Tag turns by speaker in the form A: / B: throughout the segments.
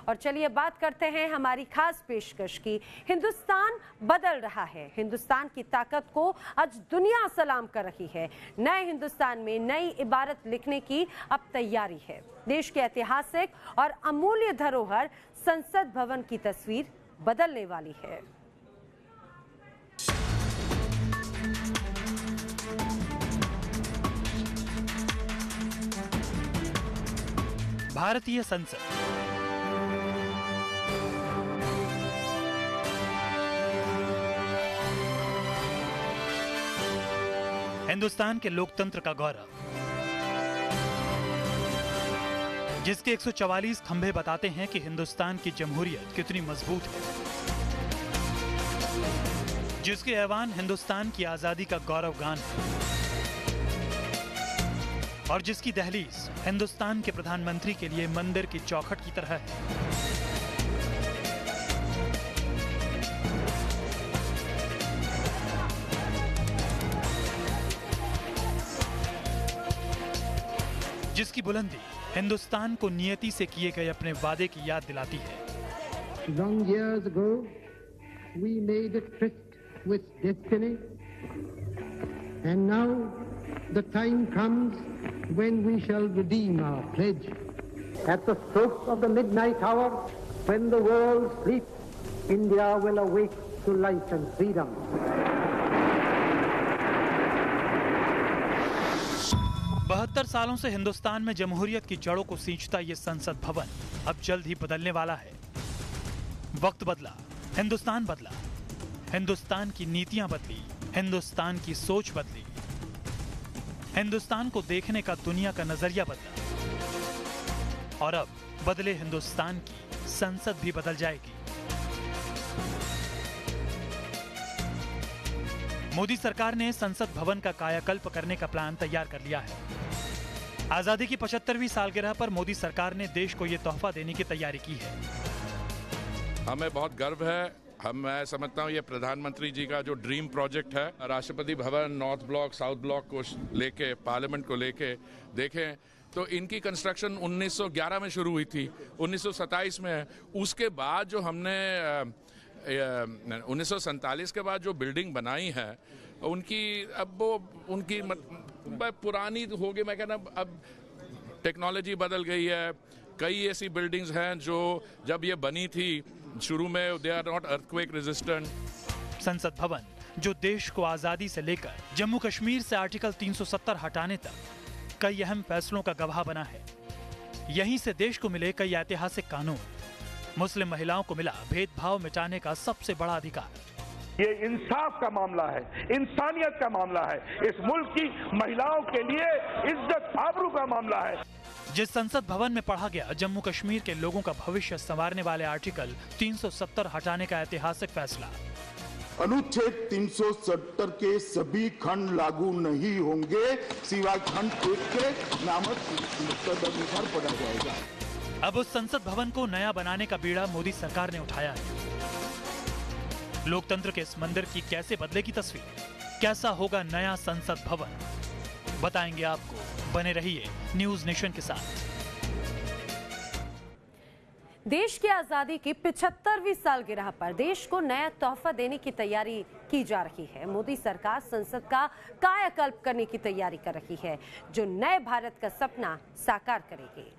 A: और चलिए बात करते हैं हमारी खास पेशकश की। हिंदुस्तान बदल रहा है। हिंदुस्तान की ताकत को आज दुनिया सलाम कर रही है। नए हिंदुस्तान में नई इबारत लिखने की अब तैयारी है। देश के ऐतिहासिक और अमूल्य धरोहर संसद भवन की तस्वीर बदलने वाली है।
B: भारतीय संसद हिंदुस्तान के लोकतंत्र का गौरव, जिसके 144 खंभे बताते हैं कि हिंदुस्तान की जमहूरियत कितनी मजबूत है, जिसके ऐवान हिंदुस्तान की आजादी का गौरव गान है और जिसकी दहलीज हिंदुस्तान के प्रधानमंत्री के लिए मंदिर की चौखट की तरह है। जिसकी बुलंदी हिंदुस्तान को नियति से किए गए अपने वादे की याद दिलाती है।
C: Long years ago, we made a tryst with destiny, and now the time comes when we shall redeem our pledge. At the stroke of the midnight hour, when the world sleeps, India will awake to life and freedom.
B: 72 सालों से हिंदुस्तान में जमहूरियत की जड़ों को सींचता ये संसद भवन अब जल्द ही बदलने वाला है। वक्त बदला, हिंदुस्तान बदला, हिंदुस्तान की नीतियां बदली, हिंदुस्तान की सोच बदली, हिंदुस्तान को देखने का दुनिया का नजरिया बदला और अब बदले हिंदुस्तान की संसद भी बदल जाएगी। मोदी सरकार ने संसद भवन का कायाकल्प करने का प्लान तैयार कर लिया है। आजादी की 75वीं सालगिरह पर मोदी सरकार ने देश को यह तोहफा देने की तैयारी की है।
D: हमें बहुत गर्व है। मैं समझता हूँ ये प्रधानमंत्री जी का जो ड्रीम प्रोजेक्ट है, Rashtrapati Bhavan north block south block को लेके, पार्लियामेंट को लेके देखें तो इनकी कंस्ट्रक्शन 1911 में शुरू हुई थी, 1927 में है। उसके बाद जो हमने 1947 के बाद जो बिल्डिंग बनाई है उनकी अब वो उनकी पुरानी हो गई। मैं कहना अब टेक्नोलॉजी बदल गई है। कई ऐसी बिल्डिंग्स हैं जो जब ये बनी थी शुरू में they are not earthquake resistant.
B: Sansad Bhavan जो देश को आजादी से लेकर जम्मू कश्मीर से आर्टिकल 370 हटाने तक कई अहम फैसलों का गवाह बना है। यहीं से देश को मिले कई ऐतिहासिक कानून। मुस्लिम महिलाओं को मिला भेदभाव मिटाने का सबसे बड़ा अधिकार।
E: ये इंसाफ का मामला है, इंसानियत का मामला है, इस मुल्क की महिलाओं के लिए इज्जत आबरू का मामला है।
B: जिस संसद भवन में पढ़ा गया जम्मू कश्मीर के लोगों का भविष्य संवारने वाले आर्टिकल 370 हटाने का ऐतिहासिक फैसला।
F: अनुच्छेद 370 के सभी खंड लागू नहीं होंगे, सिवाय खंड 1 के नामक तदनुसार पढ़ा जाएगा।
B: अब उस संसद भवन को नया बनाने का बीड़ा मोदी सरकार ने उठाया है। लोकतंत्र के इस मंदिर की कैसे बदलेगी तस्वीर, कैसा होगा नया संसद भवन, बताएंगे आपको। बने रहिए न्यूज नेशन के साथ।
A: देश की आजादी की 75वीं सालगिरह पर देश को नया तोहफा देने की तैयारी की जा रही है। मोदी सरकार संसद का कायाकल्प करने की तैयारी कर रही है, जो नए भारत का सपना साकार करेगी।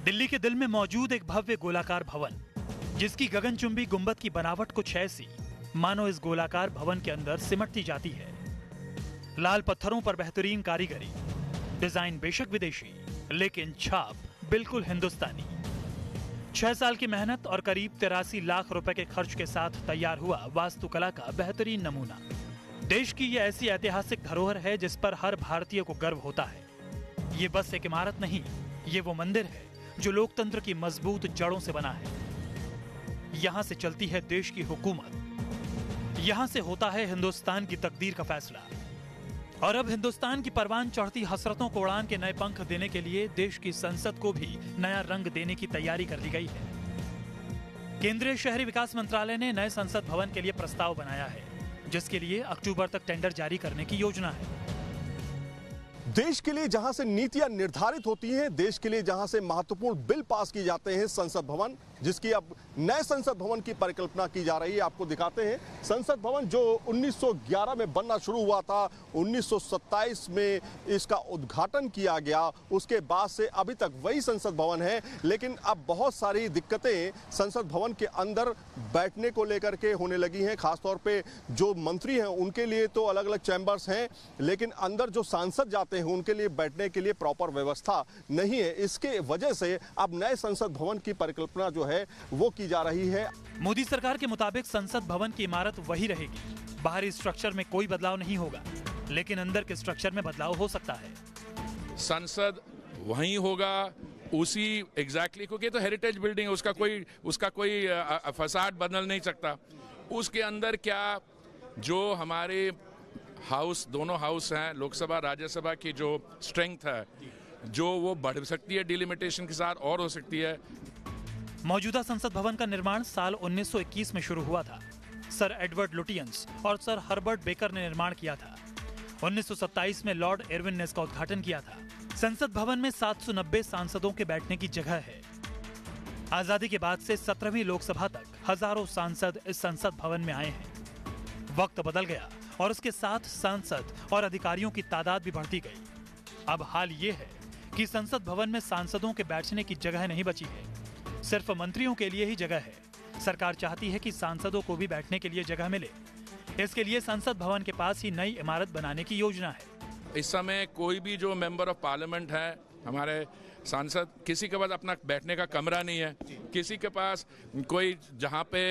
B: दिल्ली के दिल में मौजूद एक भव्य गोलाकार भवन, जिसकी गगनचुंबी गुंबद की बनावट कुछ ऐसी मानो इस गोलाकार भवन के अंदर सिमटती जाती है। लाल पत्थरों पर बेहतरीन कारीगरी, डिजाइन बेशक विदेशी लेकिन छाप बिल्कुल हिंदुस्तानी। 6 साल की मेहनत और करीब 83 लाख रुपए के खर्च के साथ तैयार हुआ वास्तुकला का बेहतरीन नमूना। देश की यह ऐसी ऐतिहासिक धरोहर है जिस पर हर भारतीय को गर्व होता है। ये बस एक इमारत नहीं, ये वो मंदिर है जो लोकतंत्र की मजबूत जड़ों से बना है। यहां से चलती है देश की हुकूमत, यहां से होता है हिंदुस्तान की तकदीर का फैसला। और अब हिंदुस्तान की परवान चढ़ती हसरतों को उड़ान के नए पंख देने के लिए देश की संसद को भी नया रंग देने की तैयारी कर ली गई है। केंद्रीय शहरी विकास मंत्रालय ने नए संसद भवन के लिए प्रस्ताव बनाया है, जिसके लिए अक्टूबर तक टेंडर जारी करने की योजना है।
G: देश के लिए जहां से नीतियां निर्धारित होती हैं, देश के लिए जहां से महत्वपूर्ण बिल पास किए जाते हैं, संसद भवन, जिसकी अब नए संसद भवन की परिकल्पना की जा रही है। आपको दिखाते हैं संसद भवन जो 1911 में बनना शुरू हुआ था, 1927 में इसका उद्घाटन किया गया, उसके बाद से अभी तक वही संसद भवन है। लेकिन अब बहुत सारी दिक्कतें संसद भवन के अंदर बैठने को लेकर के होने लगी हैं। खासतौर पे जो मंत्री हैं उनके लिए तो अलग अलग चैम्बर्स हैं, लेकिन अंदर जो सांसद जाते हैं उनके लिए बैठने के लिए प्रॉपर व्यवस्था नहीं है। इसके वजह से अब नए संसद भवन की परिकल्पना जो है वो की जा रही है।
B: मोदी सरकार के मुताबिक संसद भवन की इमारत वही रहेगी, बाहरी स्ट्रक्चर में कोई बदलाव नहीं होगा, लेकिन अंदर के स्ट्रक्चर में बदलाव हो सकता है।
D: संसद वहीं होगा उसी एग्जैक्टली, क्योंकि तो हेरिटेज बिल्डिंग है, उसका कोई फसाड बदल नहीं सकता। उसके अंदर क्या जो हमारे हाउस, दोनों हाउस हैं, लोकसभा राज्यसभा की जो स्ट्रेंथ है जो वो बढ़ सकती है डिलिमिटेशन के साथ और हो सकती है।
B: मौजूदा संसद भवन का निर्माण साल 1921 में शुरू हुआ था। सर एडवर्ड लुटियंस और सर हर्बर्ट बेकर ने निर्माण किया था। 1927 में लॉर्ड इरविन ने इसका उद्घाटन किया था। संसद भवन में 790 सांसदों के बैठने की जगह है। आजादी के बाद से 17वीं लोकसभा तक हजारों सांसद इस संसद भवन में आए हैं। वक्त बदल गया और उसके साथ सांसद और अधिकारियों की तादाद भी बढ़ती गई। अब हाल ये है कि संसद भवन में सांसदों के बैठने की जगह नहीं बची है, सिर्फ मंत्रियों के लिए ही जगह है। सरकार चाहती है कि सांसदों को भी बैठने के लिए जगह मिले। इसके लिए संसद भवन के पास ही नई इमारत बनाने की योजना है।
D: इस समय कोई भी जो मेंबर ऑफ पार्लियामेंट है, हमारे सांसद, किसी के पास अपना बैठने का कमरा नहीं है, किसी के पास कोई जहाँ पे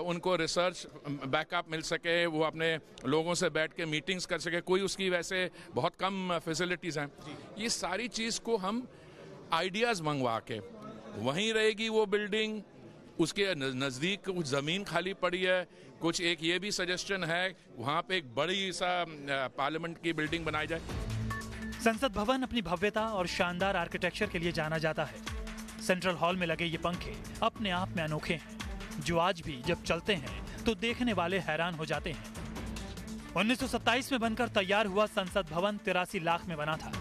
D: उनको रिसर्च बैकअप मिल सके, वो अपने लोगों से बैठ के मीटिंग्स कर सके, कोई उसकी वैसे बहुत कम फैसिलिटीज़ हैं। ये सारी चीज़ को हम आइडियाज़ मंगवा के, वहीं रहेगी वो बिल्डिंग, उसके नज़दीक कुछ ज़मीन खाली पड़ी है, कुछ एक ये भी सजेशन है वहाँ पे एक बड़ी सा पार्लियामेंट की बिल्डिंग बनाई जाए।
B: संसद भवन अपनी भव्यता और शानदार आर्किटेक्चर के लिए जाना जाता है। सेंट्रल हॉल में लगे ये पंखे अपने आप में अनोखे हैं, जो आज भी जब चलते हैं तो देखने वाले हैरान हो जाते हैं। 1927 में बनकर तैयार हुआ संसद भवन 83 लाख में बना था।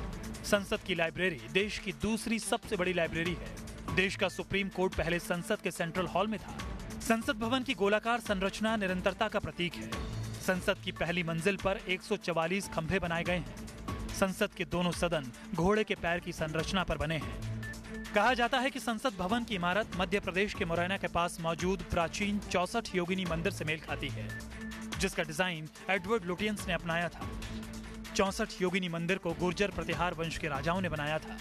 B: संसद की लाइब्रेरी देश की दूसरी सबसे बड़ी लाइब्रेरी है। देश का सुप्रीम कोर्ट पहले संसद के सेंट्रल हॉल में था। संसद भवन की गोलाकार संरचना निरंतरता का प्रतीक है। संसद की पहली मंजिल पर 144 खंभे बनाए गए हैं। संसद के दोनों सदन घोड़े के पैर की संरचना पर बने हैं। कहा जाता है कि संसद भवन की इमारत मध्य प्रदेश के मुरैना के पास मौजूद प्राचीन 64 योगिनी मंदिर से मेल खाती है, जिसका डिजाइन एडवर्ड लुटियंस ने अपनाया था। 64 योगिनी मंदिर को गुर्जर प्रतिहार वंश के राजाओं ने बनाया था।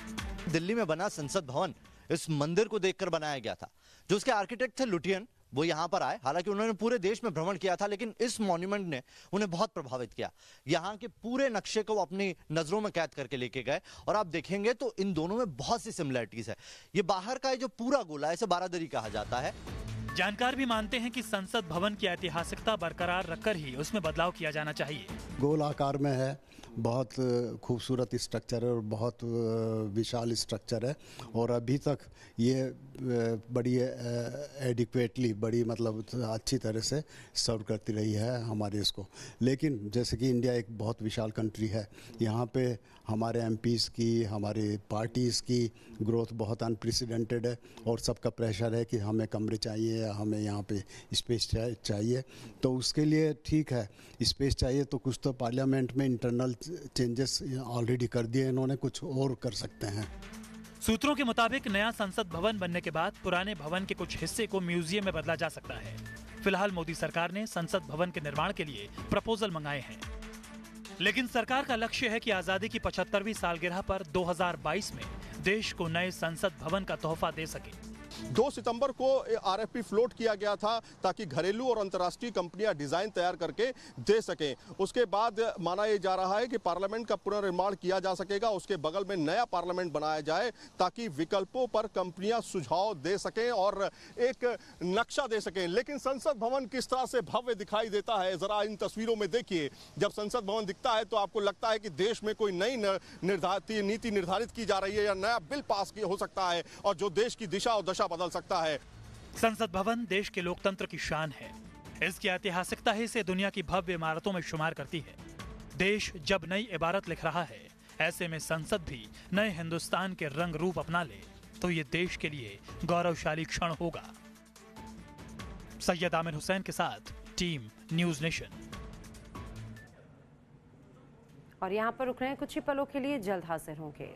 H: दिल्ली में बना संसद भवन इस मंदिर को देखकर बनाया गया था। जो उसके आर्किटेक्ट थे लुटियन, वो यहाँ पर आए। हालांकि उन्होंने पूरे देश में भ्रमण किया था, लेकिन इस मॉन्यूमेंट ने उन्हें बहुत प्रभावित किया। यहाँ के पूरे नक्शे को अपनी नजरों में कैद करके लेके गए और आप देखेंगे तो इन दोनों में बहुत सी सिमिलरिटीज है। ये बाहर का जो पूरा गोला है, इसे बारादरी कहा जाता है।
B: जानकार भी मानते हैं कि संसद भवन की ऐतिहासिकता बरकरार रखकर ही उसमें बदलाव किया जाना चाहिए।
I: गोल आकार में है, बहुत खूबसूरत स्ट्रक्चर है और बहुत विशाल स्ट्रक्चर है और अभी तक ये बड़ी एडिक्वेटली, बड़ी मतलब अच्छी तरह से सर्व करती रही है हमारे इसको। लेकिन जैसे कि इंडिया एक बहुत विशाल कंट्री है, यहाँ पे हमारे एमपीज़ की, हमारे पार्टीज़ की ग्रोथ बहुत अनप्रेसिडेंटेड है और सबका प्रेशर है कि हमें कमरे चाहिए, हमें यहाँ पे स्पेस चाहिए। तो उसके लिए ठीक है, स्पेस चाहिए तो कुछ तो पार्लियामेंट में इंटरनल चेंजेस ऑलरेडी कर दिए इन्होंने, कुछ और कर सकते हैं।
B: सूत्रों के मुताबिक नया संसद भवन बनने के बाद पुराने भवन के कुछ हिस्से को म्यूजियम में बदला जा सकता है। फिलहाल मोदी सरकार ने संसद भवन के निर्माण के लिए प्रपोजल मंगाए हैं, लेकिन सरकार का लक्ष्य है कि आजादी की 75वीं सालगिरह पर 2022 में देश को नए संसद भवन का तोहफा दे सके।
G: 2 सितंबर को आरएफपी फ्लोट किया गया था ताकि घरेलू और अंतर्राष्ट्रीय कंपनियां डिजाइन तैयार करके दे सकें। उसके बाद माना यह जा रहा है कि पार्लियामेंट का पुनर्निर्माण किया जा सकेगा, उसके बगल में नया पार्लियामेंट बनाया जाए ताकि विकल्पों पर कंपनियां सुझाव दे सकें और एक नक्शा दे सकें। लेकिन संसद भवन किस तरह से भव्य दिखाई देता है, जरा इन तस्वीरों में देखिए। जब संसद भवन दिखता है तो आपको लगता है कि देश में कोई नई नीति निर्धारित की जा रही है या नया बिल पास हो सकता है और जो देश की दिशा और दशा बदल सकता है।
B: संसद भवन देश के लोकतंत्र की शान है। इसकी ऐतिहासिकता ही इसे दुनिया की भव्य इमारतों में शुमार करती है। देश जब नई इबारत लिख रहा है, ऐसे में संसद भी नए हिंदुस्तान के रंग रूप अपना ले तो ये देश के लिए गौरवशाली क्षण होगा। सैयद आमिर हुसैन के साथ टीम न्यूज नेशन।
A: और यहाँ पर रुक रहे हैं कुछ ही पलों के लिए, जल्द हाजिर होंगे।